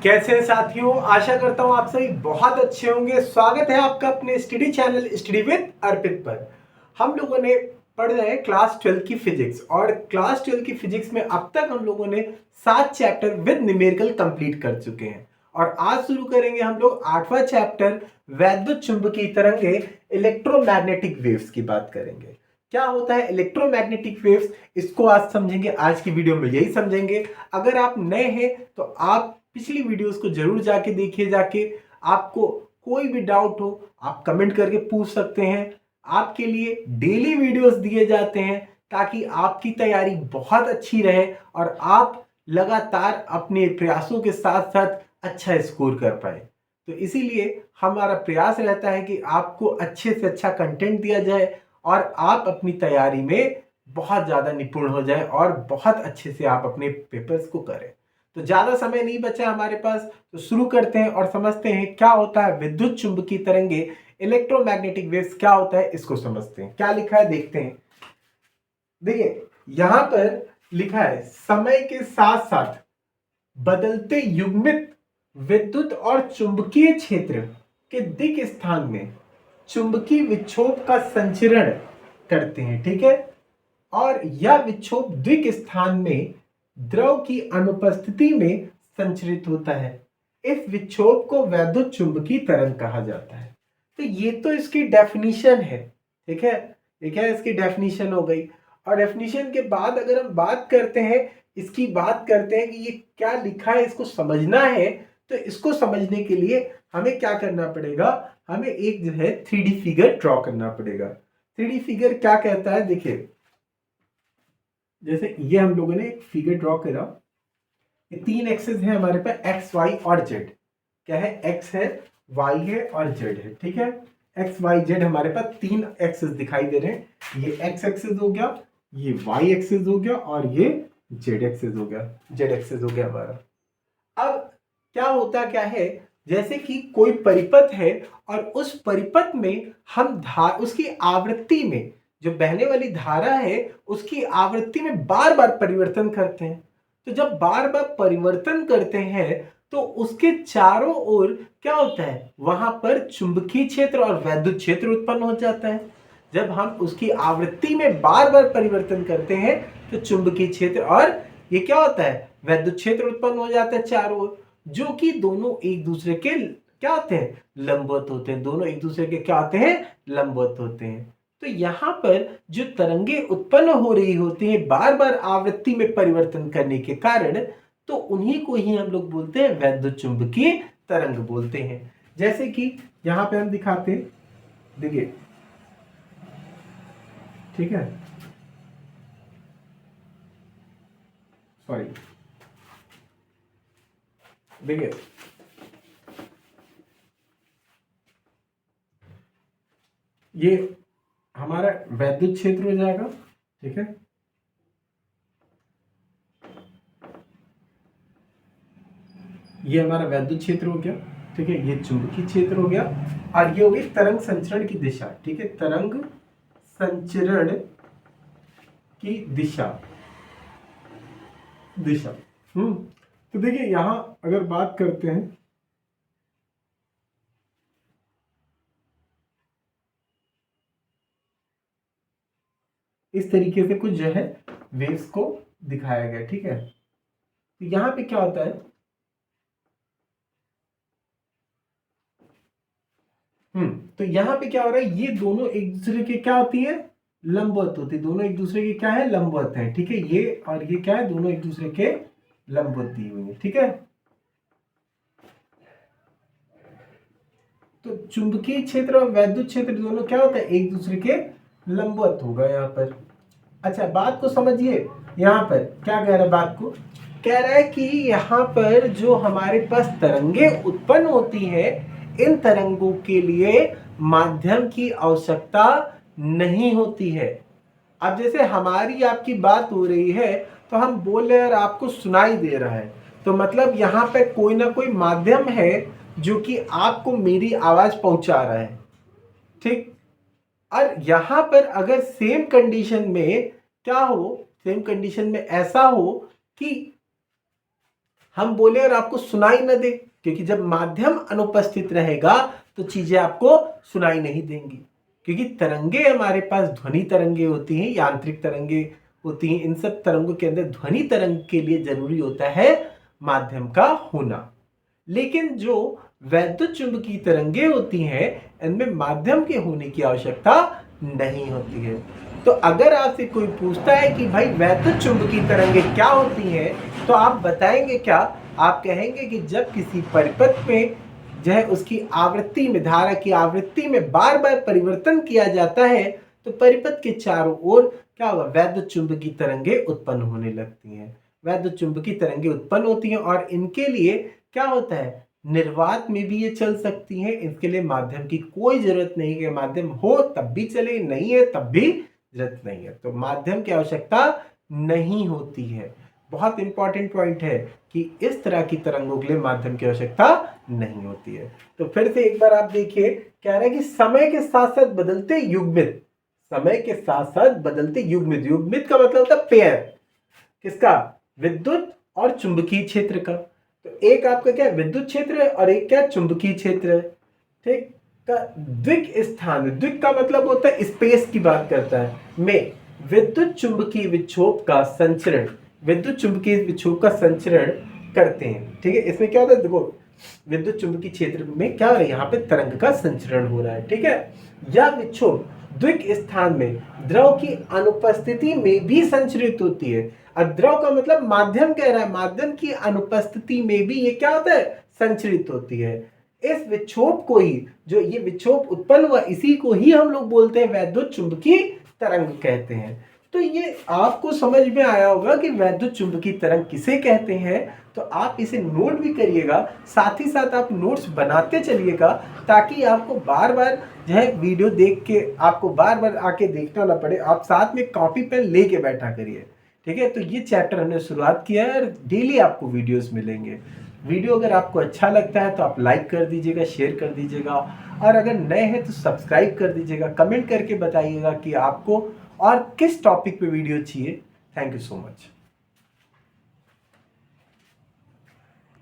कैसे हैं साथियों। आशा करता हूं आप सभी बहुत अच्छे होंगे। स्वागत है आपका अपने स्टडी चैनल स्टडी विद अर्पित पर। हम लोगों ने पढ़ रहे हैं क्लास 12 की फिजिक्स, और क्लास 12 की फिजिक्स में अब तक हम लोगों ने 7 चैप्टर विद न्यूमेरिकल कंप्लीट कर चुके हैं। और आज शुरू करेंगे हम लोग 8वां चैप्टर वैद्युत चुंबकीय तरंगे इलेक्ट्रोमैग्नेटिक वेव्स की बात करेंगे। क्या होता है इलेक्ट्रोमैग्नेटिक वेव्स, इसको आज समझेंगे। आज की वीडियो में यही समझेंगे। अगर आप नए हैं तो आप पिछली वीडियोस को जरूर जाके देखिए। जाके आपको कोई भी डाउट हो आप कमेंट करके पूछ सकते हैं। आपके लिए डेली वीडियोस दिए जाते हैं ताकि आपकी तैयारी बहुत अच्छी रहे और आप लगातार अपने प्रयासों के साथ साथ अच्छा स्कोर कर पाए। तो इसीलिए हमारा प्रयास रहता है कि आपको अच्छे से अच्छा कंटेंट दिया जाए और आप अपनी तैयारी में बहुत ज़्यादा निपुण हो जाए और बहुत अच्छे से आप अपने पेपर्स को करें। तो ज़्यादा समय नहीं बचा हमारे पास, तो शुरू करते हैं और समझते हैं क्या होता है विद्युत चुंबकीय तरंगे इलेक्ट्रोमैग्नेटिक वेव्स। क्या होता है इसको समझते हैं। क्या लिखा है देखते हैं। देखिए यहां पर लिखा है समय के साथ साथ बदलते युग्मित विद्युत और चुंबकीय क्षेत्र के दिक् स्थान में चुंबकीय विक्षोभ का संचरण करते हैं। ठीक है। और यह विक्षोभ द्विक स्थान में द्रव की अनुपस्थिति में संचरित होता है। इस विक्षोभ को वैद्युत चुंबकीय तरंग कहा जाता है। तो ये तो इसकी डेफिनेशन है। ठीक है, ये क्या है, इसकी डेफिनेशन हो गई। और डेफिनेशन के बाद अगर हम बात करते हैं, इसकी बात करते हैं कि ये क्या लिखा है, इसको समझना है। तो इसको समझने के लिए हमें क्या करना पड़ेगा, हमें एक जो है 3D फिगर ड्रॉ करना पड़ेगा। 3D फिगर क्या कहता है, देखिए जैसे ये हम लोगों ने एक फिगर ड्रॉ करा। ये 3 एक्सेस है हमारे पास, एक्स वाई और जेड। क्या है, एक्स है, वाई है और जेड है। ठीक है, एक्स वाई जेड हमारे पास 3 एक्सेस दिखाई दे रहे हैं। ये एक्स एक्सेस हो गया, ये वाई एक्सेस हो गया और ये जेड एक्सेस हो गया। जेड एक्सेस हो गया हमारा। अब क्या होता क्या है, जैसे कि कोई परिपथ है और उस परिपथ में हम उसकी आवृत्ति में जो बहने वाली धारा है उसकी आवृत्ति में बार बार परिवर्तन करते हैं। तो जब बार बार परिवर्तन करते हैं तो उसके चारों ओर क्या होता है, वहां पर चुंबकीय क्षेत्र और वैद्युत क्षेत्र उत्पन्न हो जाता है। जब हम उसकी आवृत्ति में बार बार परिवर्तन करते हैं तो चुंबकीय क्षेत्र और ये क्या होता है, वैद्युत क्षेत्र उत्पन्न हो जाता है चारों ओर, जो कि दोनों एक दूसरे के क्या होते हैं, लंबवत होते हैं। दोनों एक दूसरे के क्या होते हैं, लंबवत होते हैं। तो यहाँ पर जो तरंगे उत्पन्न हो रही होती हैं बार बार आवृत्ति में परिवर्तन करने के कारण, तो उन्हीं को ही हम लोग बोलते हैं वैद्युत चुंबकीय तरंग बोलते हैं। जैसे कि यहाँ पे हम दिखाते हैं, देखिए ठीक है, सॉरी, देखिए ये हमारा वैद्युत क्षेत्र हो जाएगा। ठीक है, ये हमारा वैद्युत क्षेत्र हो गया। ठीक है, ये चुंबकीय क्षेत्र हो गया और ये हो गई तरंग संचरण की दिशा। ठीक है, तरंग संचरण की दिशा दिशा तो देखिए यहां अगर बात करते हैं, इस तरीके से कुछ जो है वेव्स को दिखाया गया। ठीक है, तो यहां पे क्या होता है, तो यहां पे क्या हो रहा है, ये दोनों एक दूसरे के क्या होती है, लंबवत होती है। दोनों एक दूसरे के क्या है, लंबवत है। ठीक है, ये और ये क्या है, दोनों एक दूसरे के लंबवत दी हुई है। ठीक है, तो चुंबकीय क्षेत्र और वैद्युत क्षेत्र दोनों क्या होता है, एक दूसरे के लंबवत होगा यहाँ पर। अच्छा बात को समझिए, यहाँ पर क्या कह रहा है, बात को कह रहा है कि यहाँ पर जो हमारे पास तरंगे उत्पन्न होती है, इन तरंगों के लिए माध्यम की आवश्यकता नहीं होती है। अब जैसे हमारी आपकी बात हो रही है तो हम बोल रहे हैं और आपको सुनाई दे रहा है, तो मतलब यहाँ पे कोई ना कोई माध्यम है जो कि आपको मेरी आवाज पहुंचा रहा है। ठीक, और यहां पर अगर सेम कंडीशन में क्या हो, सेम कंडीशन में ऐसा हो कि हम बोले और आपको सुनाई न दे, क्योंकि जब माध्यम अनुपस्थित रहेगा तो चीजें आपको सुनाई नहीं देंगी। क्योंकि तरंगे हमारे पास ध्वनि तरंगे होती हैं, यांत्रिक तरंगे होती हैं। इन सब तरंगों के अंदर ध्वनि तरंग के लिए जरूरी होता है माध्यम का होना। लेकिन जो वैद्युत चुंबकीय तरंगे होती हैं, इनमें माध्यम के होने की आवश्यकता नहीं होती है। तो अगर आपसे कोई पूछता है कि भाई वैद्युत चुंबकीय तरंगे क्या होती हैं, तो आप बताएंगे क्या? आप कहेंगे कि जब किसी परिपथ में जो है उसकी आवृत्ति में, धारा की आवृत्ति में बार बार परिवर्तन किया जाता है, तो परिपथ के चारों ओर क्या होगा? वैद्युत चुंबकीय तरंगे उत्पन्न होने लगती हैं। वैद्युत चुंबकीय तरंगे उत्पन्न होती हैं और इनके लिए क्या होता है? निर्वात में भी ये चल सकती हैं। इसके लिए माध्यम की कोई जरूरत नहीं है। माध्यम हो तब भी चले, नहीं है तब भी जरूरत नहीं है। तो माध्यम की आवश्यकता नहीं होती है। बहुत इंपॉर्टेंट पॉइंट है कि इस तरह की तरंगों के लिए माध्यम की आवश्यकता नहीं होती है। तो फिर से एक बार आप देखिए, कह रहा है कि समय के साथ साथ बदलते युग्मित, समय के साथ साथ बदलते युग्मित। युग्मित का मतलब होता है पेयर, किसका? विद्युत और चुंबकीय क्षेत्र का। तो एक आपका क्या विद्युत क्षेत्र है और एक क्या चुंबकीय क्षेत्र है, ठीक। का द्विक स्थान, द्विक का मतलब होता है स्पेस की बात करता है, में विद्युत चुंबकीय विक्षोभ का संचरण, विद्युत चुंबकीय विक्षोभ का संचरण करते हैं, ठीक है। इसमें क्या होता है? देखो, विद्युत चुंबकीय क्षेत्र में क्या हो रहा है? यहाँ पे तरंग का संचरण हो रहा है, ठीक है। यह विक्षोभ द्विक स्थान में द्रव की अनुपस्थिति में भी संचरित होती है। और द्रव का मतलब माध्यम कह रहा है, माध्यम की अनुपस्थिति में भी ये क्या होता है? संचरित होती है। इस विक्षोभ को ही, जो ये विक्षोभ उत्पन्न हुआ, इसी को ही हम लोग बोलते हैं वैद्युत चुंबकीय तरंग कहते हैं। तो ये आपको समझ में आया होगा कि वैद्युत चुंबकीय तरंग किसे कहते हैं। तो आप इसे नोट भी करिएगा, साथ ही साथ आप नोट्स बनाते चलिएगा, ताकि आपको बार बार जो है वीडियो देख के आपको बार बार आके देखना ना पड़े। आप साथ में कॉपी पेन लेके बैठा करिए, ठीक है। तो ये चैप्टर हमने शुरुआत किया है और डेली आपको वीडियोस मिलेंगे। वीडियो अगर आपको अच्छा लगता है तो आप लाइक कर दीजिएगा, शेयर कर दीजिएगा, और अगर नए हैं तो सब्सक्राइब कर दीजिएगा। कमेंट करके बताइएगा कि आपको और किस टॉपिक पे वीडियो चाहिए। Thank you so much.